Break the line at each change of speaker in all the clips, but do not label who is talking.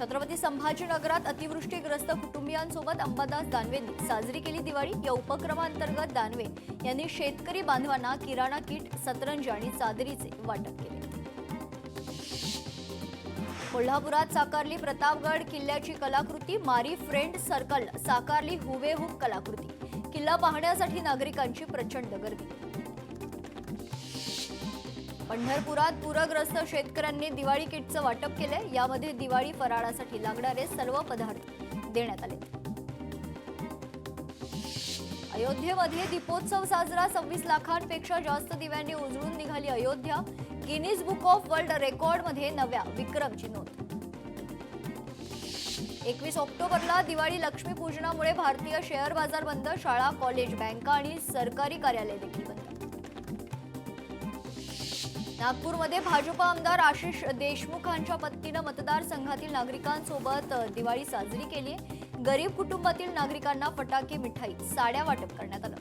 छत्रपती संभाजीनगरात अतिवृष्टीग्रस्त कुटुंबियांसोबत अंबादास दानवेंनी साजरी केली दिवाळी। या उपक्रमांतर्गत दानवे यांनी शेतकरी बांधवांना किराणा किट, सतरंजी आणि चादरीचे वाटप केले। कोल्हापुरात साकारली प्रतापगड किल्ल्याची कलाकृती, मारी फ्रेंड सर्कल साकारली हुबेहूब कलाकृती। किल्ला पाहण्यासाठी नागरिकांची प्रचंड गर्दी। पंढरपुरात पूरग्रस्त शेतकऱ्यांनी दिवाळी किटचं वाटप केले। यामध्ये दिवाळी फराळासाठी लागणारे सर्व पदार्थ देण्यात आले। अयोध्येमध्ये दीपोत्सव साजरा, 26 लाखांपेक्षा जास्त दिव्यांनी उजळून निघाली Ayodhya. Guinness book of world रेकॉर्डमध्ये नव्या विक्रमची नोंद। 21 ऑक्टोबरला दिवाळी लक्ष्मीपूजनामुळे भारतीय शेअर बाजार बंद, शाळा, कॉलेज, बँका आणि सरकारी कार्यालय देखील बंद। नागपूरमध्ये भाजप आमदार आशिष देशमुखांच्या पत्नीने मतदारसंघातील नागरिकांसोबत दिवाळी साजरी केली। गरीब कुटुंबातील नागरिकांना फटाके, मिठाई, साड्या वाटप करण्यात आलं।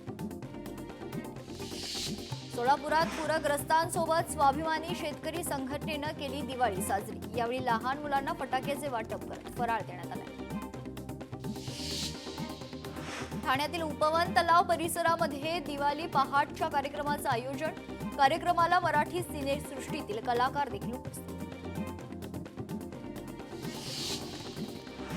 सोलापुरात पूरग्रस्तांसोबत स्वाभिमानी शेतकरी संघटनेनं केली दिवाळी साजरी। यावेळी लहान मुलांना फटाक्याचे वाटप करत फराळ देण्यात आला। ठाण्यातील उपवन तलाव परिसरामध्ये दिवाळी पहाटच्या कार्यक्रमाचं आयोजन। कार्यक्रमाला मराठी सिनेसृष्टीतील कलाकार देखील उपस्थित।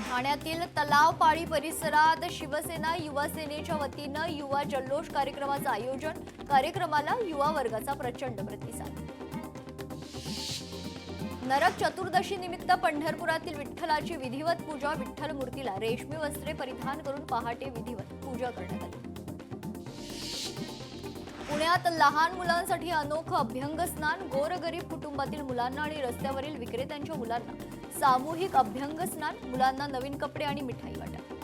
ठाण्यातील तलाव पाळी परिसरात शिवसेना युवा सेनेच्या वतीनं युवा जल्लोष कार्यक्रमाचं आयोजन। कार्यक्रमाला युवा वर्गाचा प्रचंड प्रतिसाद। नरक चतुर्दशी निमित्त पंढरपुरातील विठ्ठलाची विधिवत पूजा। विठ्ठल मूर्तीला रेशमी वस्त्रे परिधान करून पहाटे विधिवत पूजा करण्यात आली। पुण्यात लहान मुलांसाठी अनोखं अभ्यंग स्नान। गोरगरीब कुटुंबातील मुलांना आणि रस्त्यावरील विक्रेत्यांच्या मुलांना सामूहिक अभ्यंग स्नान। मुलांना नवीन कपडे आणि मिठाई वाटप।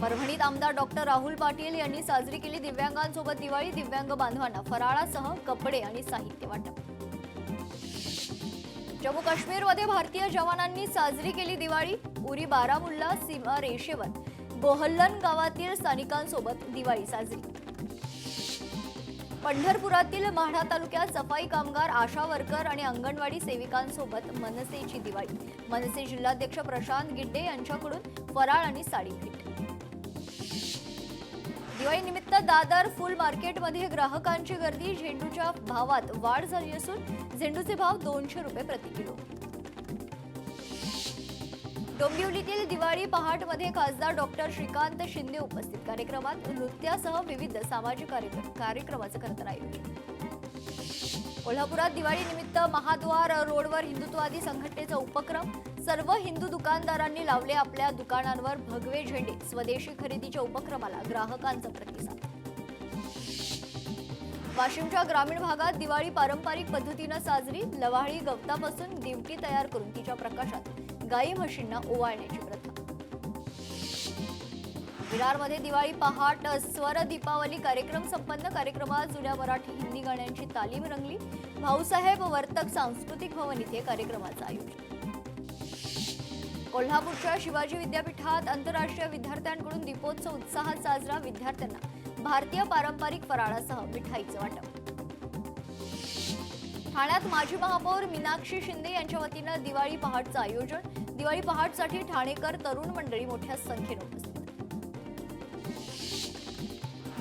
परभणीत आमदार डॉक्टर राहुल पाटील यांनी साजरी केली दिव्यांगांसोबत दिवाळी। दिव्यांग बांधवांना फराळासह कपडे आणि साहित्य वाटप। जम्मू काश्मीरमध्ये भारतीय जवानांनी साजरी केली दिवाळी। उरी बारामुल्ला सीमा रेषेवर बोहल्लन गावातील स्थानिकांसोबत दिवाळी साजरी। पंढरपुरातील माढा तालुक्यात सफाई कामगार, आशा वर्कर आणि अंगणवाडी सेविकांसोबत मनसेची दिवाळी। मनसे जिल्हाध्यक्ष प्रशांत गिड्डे यांच्याकडून फराळ आणि साडी भेट। दिवाळीनिमित्त दादर फुल मार्केटमध्ये ग्राहकांची गर्दी। झेंडूच्या भावात वाढ झाली असून झेंडूचे भाव 200 रुपये प्रति किलो। डोंबिवलीतील दिवाळी पहाटमध्ये खासदार डॉक्टर श्रीकांत शिंदे उपस्थित। कार्यक्रमात नृत्यासह विविध सामाजिक कार्यक्रमाचं करण्यात आयोजन। कोल्हापुरात दिवाळीनिमित्त महाद्वार रोडवर हिंदुत्ववादी संघटनेचा उपक्रम। सर्व हिंदू दुकानदारांनी लावले आपल्या दुकानांवर भगवे झेंडे। स्वदेशी खरेदीच्या उपक्रमाला ग्राहकांचा प्रतिसाद। वाशिमच्या ग्रामीण भागात दिवाळी पारंपरिक पद्धतीनं साजरी। लवाळी गवतापासून दिवटी तयार करून तिच्या प्रकाशात गाई म्हशींना ओवाळण्याची प्रथा। विरारमध्ये दिवाळी पहाट स्वर दीपावली कार्यक्रम संपन्न। कार्यक्रमात जुन्या मराठी, हिंदी गाण्यांची तालीम रंगली। भाऊसाहेब वर्तक सांस्कृतिक भवन इथे कार्यक्रमाचं आयोजन। कोल्हापूरच्या शिवाजी विद्यापीठात आंतरराष्ट्रीय विद्यार्थ्यांकडून दीपोत्सव उत्साहात साजरा। विद्यार्थ्यांना भारतीय पारंपरिक फराळासह मिठाईचं वाटप। ठाण्यात माजी महापौर मीनाक्षी शिंदे यांच्या वतीनं दिवाळी पहाटचं आयोजन। दिवाळी पहाटसाठी ठाणेकर तरुण मंडळी मोठ्या संख्येने उपस्थित।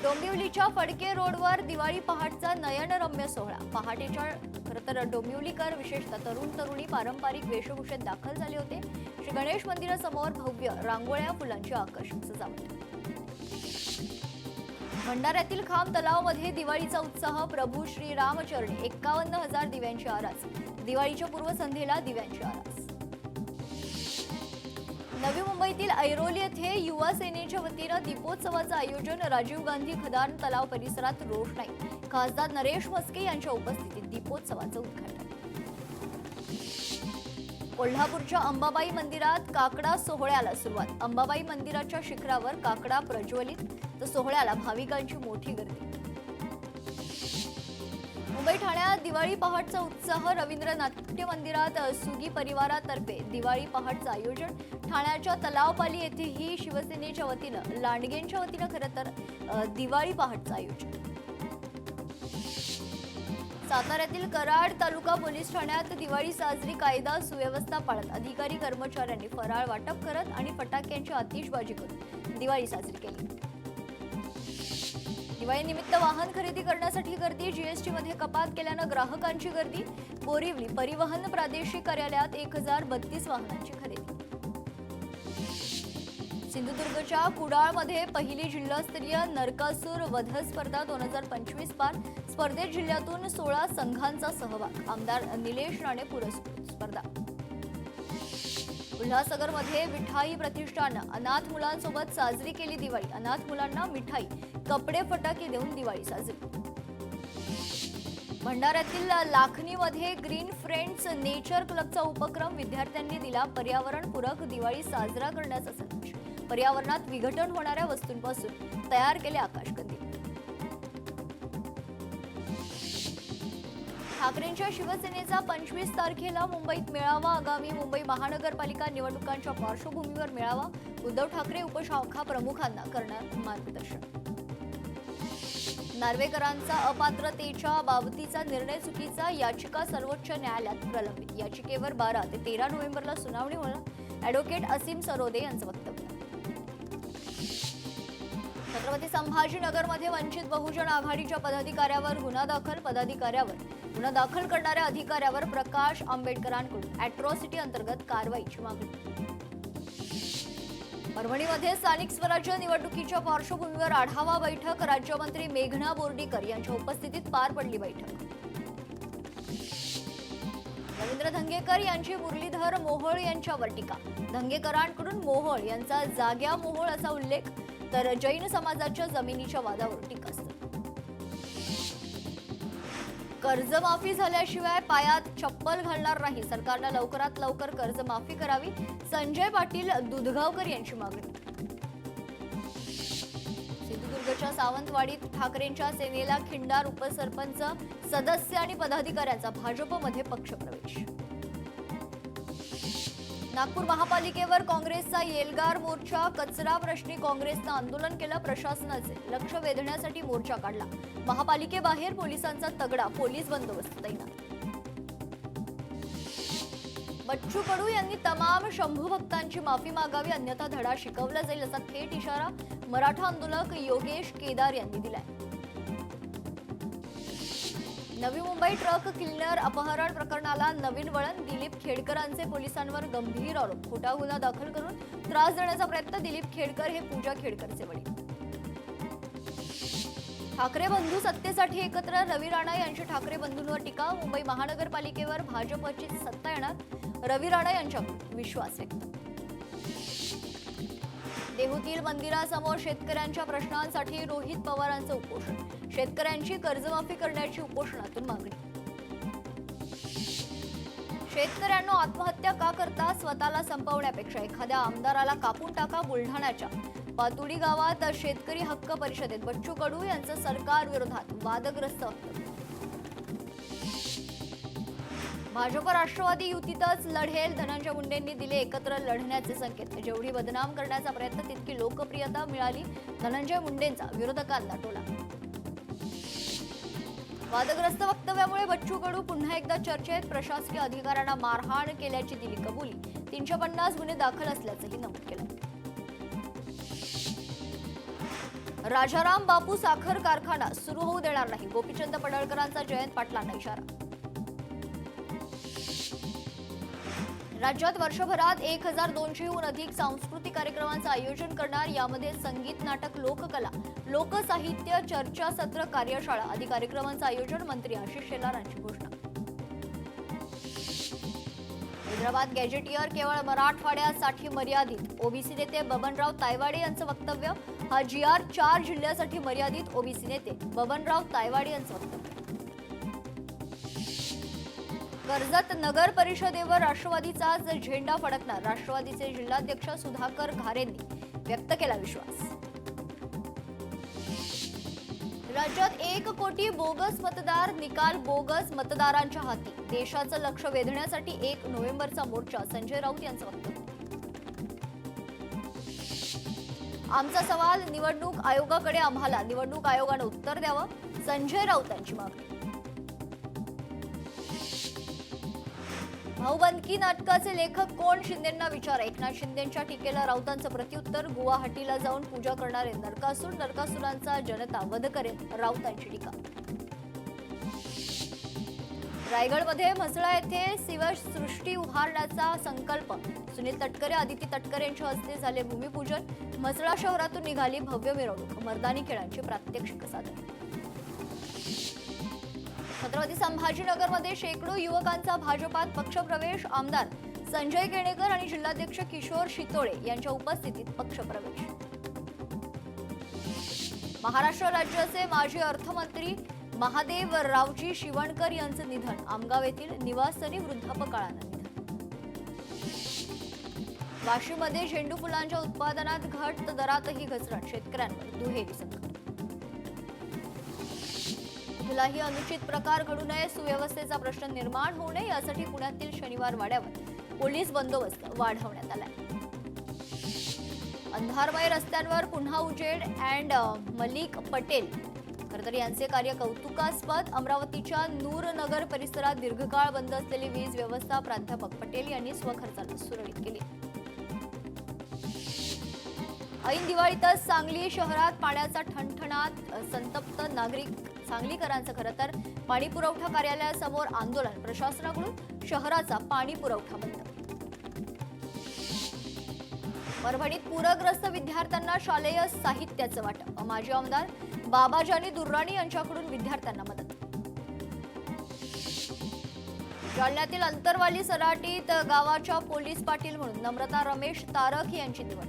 डोंबिवलीच्या फडके रोडवर दिवाळी पहाटचा नयनरम्य सोहळा। पहाटेच्या खरंतर डोंबिवलीकर विशेषतः तरुण तरुणी पारंपरिक वेशभूषेत दाखल झाले होते। श्री गणेश मंदिरासमोर भव्य रांगोळ्या, फुलांची आकर्षक सजावट। भंडाऱ्यातील खांब तलावामध्ये दिवाळीचा उत्साह। प्रभू श्री रामचरणी 51,000 दिव्यांची आरास। दिवाळीच्या पूर्वसंध्येला दिव्यांची आरास। नवी मुंबईतील ऐरोली येथे युवा सेनेच्या वतीनं दीपोत्सवाचं आयोजन। राजीव गांधी खदान तलाव परिसरात रोषणाई। खासदार नरेश म्हस्के यांच्या उपस्थितीत दीपोत्सवाचं उद्घाटन। कोल्हापूरच्या अंबाबाई मंदिरात काकडा सोहळ्याला सुरुवात। अंबाबाई मंदिराच्या शिखरावर काकडा प्रज्वलित, तर सोहळ्याला भाविकांची मोठी गर्दी। मुंबई ठाण्यात दिवाळी पहाटचा उत्साह। रवींद्र नाट्य मंदिरात सुगी परिवारातर्फे दिवाळी पहाटचं आयोजन। ठाण्याच्या तलावपाली येथेही शिवसेनेच्या वतीनं, लांडगेंच्या वतीनं खरं तर दिवाळी पहाटचं आयोजन। साताऱ्यातील कराड तालुका पोलीस ठाण्यात दिवाळी साजरी कायदा सुव्यवस्था पाळत अधिकारी कर्मचाऱ्यांनी फराळ वाटप करत आणि फटाक्यांची आतिषबाजी करून दिवाळी साजरी केली। दिवाळीनिमित्त वाहन खरेदी करण्यासाठी गर्दी, जीएसटी मध्ये कपात केल्यानं ग्राहकांची गर्दी। बोरिवली परिवहन प्रादेशिक कार्यालयात 1032 वाहनांची खरेदी। सिंधुदुर्गच्या कुडाळमध्ये पहिली जिल्हास्तरीय नरकासूर वध स्पर्धा 2025 पार। स्पर्धेत जिल्ह्यातून 16 संघांचा सहभाग। आमदार निलेश राणे पुरस्कृत स्पर्धा। उल्हासनगरमध्ये विठाई प्रतिष्ठानं अनाथ मुलांसोबत साजरी केली दिवाळी। अनाथ मुलांना मिठाई, कपडे, फटाके देऊन दिवाळी साजरी। भंडाऱ्यातील लाखनीमध्ये ग्रीन फ्रेंड्स नेचर क्लबचा उपक्रम। विद्यार्थ्यांनी दिला पर्यावरणपूरक दिवाळी साजरा करण्याचा संदेश। पर्यावरणात विघटन होणाऱ्या वस्तूंपासून तयार केले आकाशकंदील। ठाकरेंच्या शिवसेनेचा 25 तारखेला मुंबईत मेळावा। आगामी मुंबई महानगरपालिका निवडणुकांच्या पार्श्वभूमीवर मेळावा। उद्धव ठाकरे उपशाखा प्रमुखांना करणार मार्गदर्शन। नार्वेकरांचा अपात्रतेच्या बाबतीचा निर्णय चुकीचा, याचिका सर्वोच्च न्यायालयात प्रलंबित। याचिकेवर 12 ते 13 नोव्हेंबरला सुनावणी होणार। ॲडव्होकेट असीम सरोदे यांचं वक्तव्य। छत्रपती संभाजीनगरमध्ये वंचित बहुजन आघाडीच्या पदाधिकाऱ्यावर गुन्हा दाखल। गुन्हा दाखल करणाऱ्या अधिकाऱ्यावर प्रकाश आंबेडकरांकडून अॅट्रॉसिटी अंतर्गत कारवाईची मागणी। परभणीमध्ये स्थानिक स्वराज्य निवडणुकीच्या पार्श्वभूमीवर आढावा बैठक। राज्यमंत्री मेघना बोर्डीकर यांच्या उपस्थितीत पार पडली बैठक। रवींद्र धंगेकर यांची मुरलीधर मोहोळ यांच्यावर टीका। धंगेकरांकडून मोहोळ यांचा जाग्या मोहोळ असा उल्लेख, तर जैन समाजाच्या जमिनीच्या वादावर टीकास्त्र। कर्जमाफी झाल्याशिवाय पायात चप्पल घालणार नाही, सरकारनं लवकरात लवकर कर्जमाफी करावी। संजय पाटील दुधगावकर यांची मागणी। सिंधुदुर्गच्या सावंतवाडीत ठाकरेंच्या सेनेला खिंडार। उपसरपंच, सदस्य आणि पदाधिकाऱ्यांचा भाजपमध्ये पक्षप्रवेश। नागपूर महापालिकेवर काँग्रेसचा येलगार मोर्चा। कचरा प्रश्नी काँग्रेसनं आंदोलन केलं। प्रशासनाचे लक्ष वेधण्यासाठी मोर्चा काढला। महापालिकेबाहेर पोलिसांचा तगडा पोलीस बंदोबस्त तैनात। बच्चू कडू यांनी तमाम शंभू भक्तांची माफी मागावी, अन्यथा धडा शिकवला जाईल असा थेट इशारा मराठा आंदोलक योगेश केदार यांनी दिलाय। नवी मुंबई ट्रक क्लिनर अपहरण प्रकरणाला नवीन वळण। दिलीप खेडकरांचे पोलिसांवर गंभीर आरोप। खोटा गुन्हा दाखल करून त्रास देण्याचा प्रयत्न। दिलीप खेडकर हे पूजा खेडकरचे वडील। ठाकरे बंधू सत्तेसाठी एकत्र। रवी राणा यांची ठाकरे बंधूंवर टीका। मुंबई महानगरपालिकेवर भाजपची सत्ता येणार, रवी राणा यांच्यावर विश्वास व्यक्त। देहूतील मंदिरासमोर शेतकऱ्यांच्या प्रश्नांसाठी रोहित पवारांचं उपोषण। शेतकऱ्यांची कर्जमाफी करण्याची उपोषणातून मागणी। शेतकऱ्यांनो आत्महत्या का करता? स्वतःला संपवण्यापेक्षा एखाद्या आमदाराला कापून टाका। बुलढाण्याच्या पातुडी गावात शेतकरी हक्क परिषदेत बच्चू कडू यांचं सरकार विरोधात वादग्रस्त वक्तव्य। भाजप राष्ट्रवादी युतीतच लढेल, धनंजय मुंडेंनी दिले एकत्र लढण्याचे संकेत। जेवढी बदनाम करण्याचा प्रयत्न तितकी लोकप्रियता मिळाली, धनंजय मुंडेंचा विरोधकांना टोला। वादग्रस्त वक्तव्यामुळे बच्चू कडू पुन्हा एकदा चर्चेत। प्रशासकीय अधिकाऱ्यांना मारहाण केल्याची दिली कबुली। 350 गुन्हे दाखल असल्याचंही नमूद केलं। राजाराम बापू साखर कारखाना सुरू होऊ देणार नाही, गोपीचंद पडळकरांचा जयंत पाटलांना इशारा। राज्यात वर्षभरात 1200हून अधिक सांस्कृतिक कार्यक्रमांचं आयोजन करणार। यामध्ये संगीत, नाटक, लोककला, लोकसाहित्य, चर्चासत्र, कार्यशाळा आदी कार्यक्रमांचं आयोजन। मंत्री आशिष शेलार यांची घोषणा। हैदराबाद गॅजेटियर केवळ मराठवाड्यासाठी मर्यादित, ओबीसी नेते बबनराव तायवाडे यांचं वक्तव्य। हा GR 4 जिल्ह्यासाठी मर्यादित, ओबीसी नेते बबनराव तायवाडे यांचं वक्तव्य। कर्जत नगर परिषदेवर राष्ट्रवादीचाच झेंडा फडकणार, राष्ट्रवादीचे जिल्हाध्यक्ष सुधाकर घारेंनी व्यक्त केला विश्वास। राज्यात 1 कोटी बोगस मतदार, निकाल बोगस मतदारांच्या हाती। देशाचं लक्ष वेधण्यासाठी 1 नोव्हेंबरचा मोर्चा, संजय राऊत यांचं वक्तव्य। आमचा सवाल निवडणूक आयोगाकडे, आम्हाला निवडणूक आयोगाने उत्तर द्यावं, संजय राऊत यांची मागणी। भाऊबंदकी नाटकाचे लेखक कोण? शिंदेंना विचार. एकनाथ शिंदेंच्या टीकेला राऊतांचं प्रत्युत्तर. गुवाहाटीला जाऊन पूजा करणारे नरकासुरांचा जनता वध करेल, राऊतांची टीका. रायगडमध्ये म्हसळा येथे शिवसृष्टी उभारण्याचा संकल्प. सुनील तटकरे, आदिती तटकरे यांच्या हस्ते झाले भूमिपूजन. म्हसळा शहरातून निघाली भव्य मिरवणूक. मर्दानी खेळांची प्रात्यक्षिक सादर. छत्रपती संभाजीनगरमध्ये शेकडो युवकांचा भाजपात पक्षप्रवेश. आमदार संजय केणेकर आणि जिल्हाध्यक्ष किशोर शितोळे यांच्या उपस्थितीत पक्षप्रवेश. महाराष्ट्र राज्याचे माजी अर्थमंत्री महादेव रावजी शिवणकर यांचं निधन. आमगाव येथील निवासस्थानी वृद्धापकाळानं निधन. वाशीमध्ये झेंडू फुलांच्या उत्पादनात घट, दरातही घसरण. शेतकऱ्यांवर दुहेरी संकट. कुठलाही अनुचित प्रकार घडू नये, सुव्यवस्थेचा प्रश्न निर्माण होऊ नये यासाठी पुण्यातील शनिवार वाड्यावर पोलीस बंदोबस्त वाढवण्यात आलाय. अंधारमय रस्त्यांवर पुन्हा उजेड. मलिक पटेल खरतर यांचे कार्य कौतुकास्पद. अमरावतीच्या नूरनगर परिसरात दीर्घकाळ बंद असलेली वीज व्यवस्था प्राध्यापक पटेल यांनी स्वखर्चाने सुरळीत केली. ऐन दिवाळीतच सांगली शहरात पाण्याचा ठणठणाट. संतप्त सांगलीकरांचं खरं तर पाणी पुरवठा कार्यालयासमोर आंदोलन. प्रशासनाकडून शहराचा पाणी पुरवठा बंद. परभणीत पूरग्रस्त विद्यार्थ्यांना शालेय साहित्याचं वाटप. माजी आमदार बाबाजानी दुर्राणी यांच्याकडून विद्यार्थ्यांना मदत. जालन्यातील अंतरवाली सराटीत गावाच्या पोलीस पाटील म्हणून नम्रता रमेश तारक यांची निवड.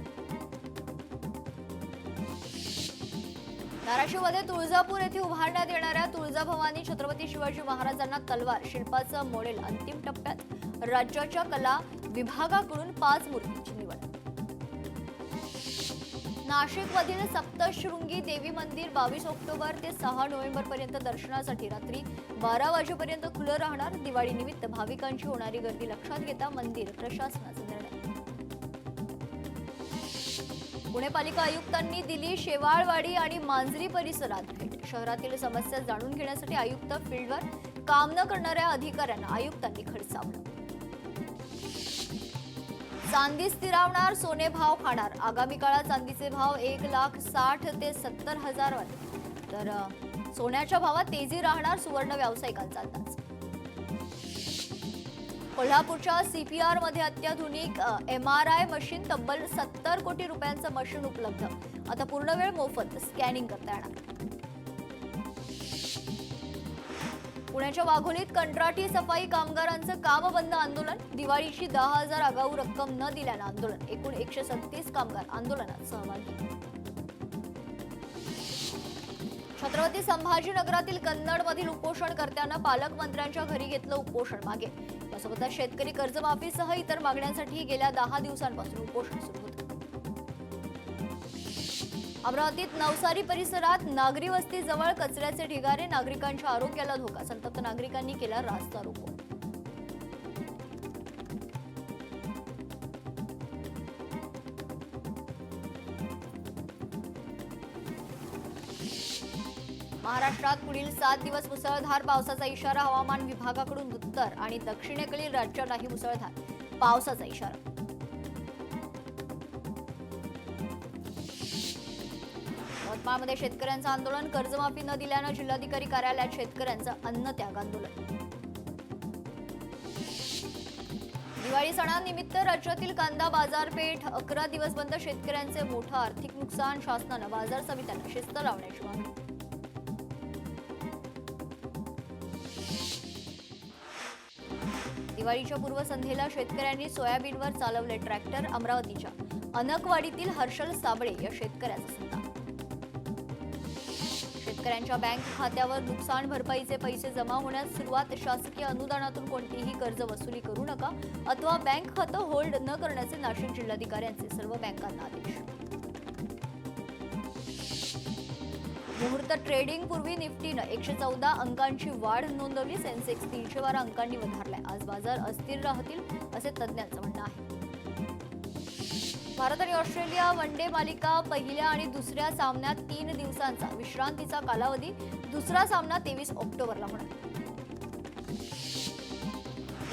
धाराशिवमध्ये तुळजापूर येथे उभारण्यात येणाऱ्या तुळजाभवानी छत्रपती शिवाजी महाराजांना तलवार शिल्पाचं मॉडेल अंतिम टप्प्यात. राज्याच्या कला विभागाकडून 5 मूर्तींची निवड. नाशिकमधील सप्तशृंगी देवी मंदिर 22 ऑक्टोबर ते 6 नोव्हेंबर पर्यंत दर्शनासाठी रात्री 12 वाजेपर्यंत खुलं राहणार. दिवाळीनिमित्त भाविकांची होणारी गर्दी लक्षात घेता मंदिर प्रशासनाचा निर्णय. पुणे पालिका आयुक्तांनी दिली शेवाळवाडी आणि मांजरी परिसरात भेट. शहरातील समस्या जाणून घेण्यासाठी आयुक्त फील्डवर काम न करणाऱ्या अधिकाऱ्यांना आयुक्तांनी खडसावलं. चांदी स्थिरावणार, सोने भाव खाणार. आगामी काळात चांदीचे भाव 1,60,000 ते 70,000 तर सोन्याच्या भावात तेजी राहणार. सुवर्ण व्यावसायिकांचा अंदाज. कोल्हापूरच्या CPR मध्ये अत्याधुनिक MRI मशीन. तब्बल 70 कोटी रुपयांचं मशीन उपलब्ध. आता पूर्णवेळ मोफत स्कॅनिंग करता येणार. पुण्याच्या वाघोलीत कंत्राटी सफाई कामगारांचं काम बंद आंदोलन. दिवाळीची 10,000 आगाऊ रक्कम न दिल्यानं आंदोलन. एकूण 137 कामगार आंदोलनात सहभागी. छत्रपती संभाजीनगरातील कन्नडमधील उपोषणकर्त्यांना पालकमंत्र्यांच्या घरी घेतलं उपोषण मागे. यासोबतच शेतकरी कर्जमाफीसह इतर मागण्यांसाठी गेल्या 10 दिवसांपासून उपोषण सुरू होतं. अमरावतीत नवसारी परिसरात नागरी वस्तीजवळ कचऱ्याचे ढिगारे. नागरिकांच्या आरोग्याला धोका. संतप्त नागरिकांनी केला रास्ता रोको. महाराष्ट्रात पुढील 7 दिवस मुसळधार पावसाचा इशारा. हवामान विभागाकडून उत्तर आणि दक्षिणेकडील राज्यातही मुसळधार पावसाचा इशारा. यवतमाळमध्ये शेतकऱ्यांचं आंदोलन. कर्जमाफी न दिल्यानं जिल्हाधिकारी कार्यालयात शेतकऱ्यांचं अन्नत्याग आंदोलन. दिवाळी सणानिमित्त राज्यातील कांदा बाजारपेठ 11 दिवस बंद. शेतकऱ्यांचे मोठं आर्थिक नुकसान. शासनानं बाजार समित्यांना शिस्त लावण्याची मागणी. दिवाळीच्या पूर्वसंध्येला शेतकऱ्यांनी सोयाबीनवर चालवले ट्रॅक्टर. अमरावतीच्या अनकवाडीतील हर्षल साबळे या शेतकऱ्याचा संताप. शेतकऱ्यांच्या बँक खात्यावर नुकसान भरपाईचे पैसे जमा होण्यास सुरुवात. शासकीय अनुदानातून कोणतीही कर्ज वसुली करू नका अथवा बँक खातं होल्ड न करण्याचे नाशिक जिल्हाधिकाऱ्यांचे सर्व बँकांना आदेश. मुहूर्त ट्रेडिंग पूर्वी निफ्टीनं 114 अंकांची वाढ नोंदवली. सेन्सेक्स 312 अंकांनी वधारलाय. आज बाजार अस्थिर राहतील असे तज्ज्ञांचं म्हणणं आहे. भारत आणि ऑस्ट्रेलिया वनडे मालिका. पहिल्या आणि दुसऱ्या सामन्यात 3 दिवसांचा विश्रांतीचा कालावधी. दुसरा सामना 23 ऑक्टोबरला होणार.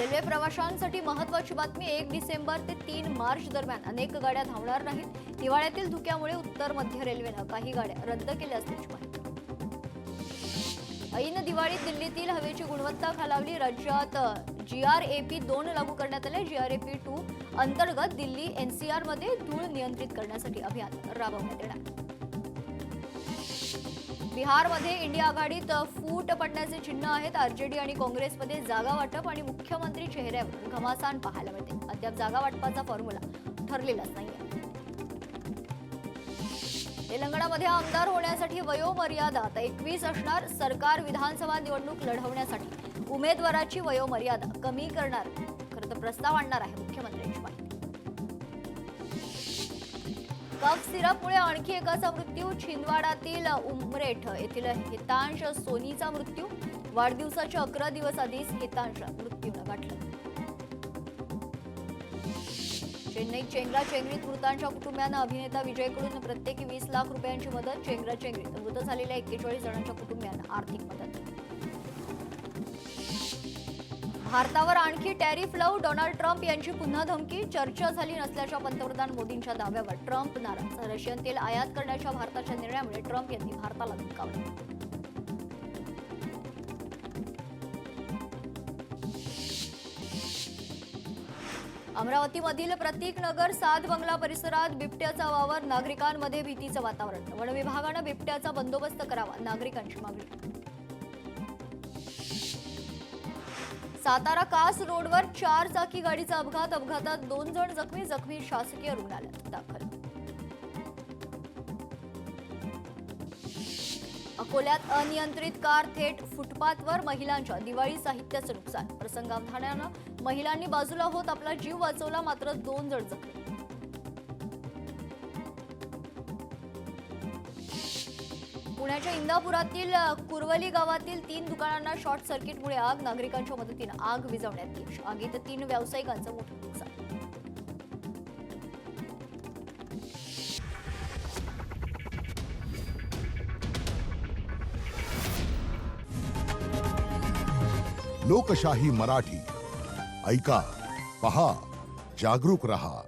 रेल्वे प्रवाशांसाठी महत्त्वाची बातमी. 1 डिसेंबर ते 3 मार्च दरम्यान अनेक गाड्या धावणार नाहीत. हिवाळ्यातील धुक्यामुळे उत्तर मध्य रेल्वेनं काही गाड्या रद्द केल्या असल्याची माहिती. ऐन दिवाळीत दिल्लीतील हवेची गुणवत्ता खालावली. राज्यात GRAP 2 लागू करण्यात आले. GRAP 2 अंतर्गत दिल्ली NCR मध्ये धूळ नियंत्रित करण्यासाठी अभियान राबवण्यात येणार. बिहारमध्ये इंडिया आघाडीत फूट पडण्याचे चिन्ह आहेत. RJD आणि काँग्रेसमध्ये जागा वाटप आणि मुख्यमंत्री चेहऱ्यावर घमासान पाहायला मिळते. अद्याप जागा वाटपाचा फॉर्म्युला ठरलेलाच नाहीये. तेलंगणामध्ये आमदार होण्यासाठी वयोमर्यादा आता 21 असणार. सरकार विधानसभा निवडणूक लढवण्यासाठी उमेदवाराची वयोमर्यादा कमी करणार खरं तर प्रस्ताव आणणार आहे मुख्यमंत्र्यांची माहिती. कफ सिरपमुळे आणखी एकाचा मृत्यू. छिंदवाडातील उमरेठ येथील हितांश सोनीचा मृत्यू. वाढदिवसाच्या 11 दिवस आधीच हितांश मृत्यूनं गाठलं. चेन्नईत चेंगराचेंगरीत मृतांच्या कुटुंबियांना अभिनेता विजयकडून प्रत्येकी 20 लाख रुपयांची मदत. चेंगराचेंगरीत मृत झालेल्या 41 जणांच्या कुटुंबियांना आर्थिक मदत. भारतावर आणखी टॅरिफ लावू. डोनाल्ड ट्रम्प यांची पुन्हा धमकी. चर्चा झाली नसल्याच्या पंतप्रधान मोदींच्या दाव्यावर ट्रम्प नाराज. रशियन तेल आयात करण्याच्या भारताच्या निर्णयामुळे ट्रम्प यांनी भारताला धमकावलं. अमरावतीमधील प्रतीक नगर सात बंगला परिसरात बिबट्याचा वावर. नागरिकांमध्ये भीतीचं वातावरण. वन विभागानं बिबट्याचा बंदोबस्त करावा, नागरिकांची मागणी. सातारा कास रोडवर 4 चाकी गाडीचा अपघात. अपघातात 2 जण जखमी शासकीय रुग्णालयात दाखल. अकोल्यात अनियंत्रित कार थेट फुटपाथवर. महिलांच्या दिवाळी साहित्याचं नुकसान. प्रसंगावधानानं महिलांनी बाजूला होत आपला जीव वाचवला, मात्र 2 जण जखमी. पुण्याच्या इंदापुरातील कुरवली गावातील 3 दुकानांना शॉर्ट सर्किटमुळे आग. नागरिकांच्या मदतीनं आग विझवण्यात यश. आगीत 3 व्यावसायिकांचं मोठं नुकसान.
लोकशाही मराठी ऐका, पहा, जागरूक रहा.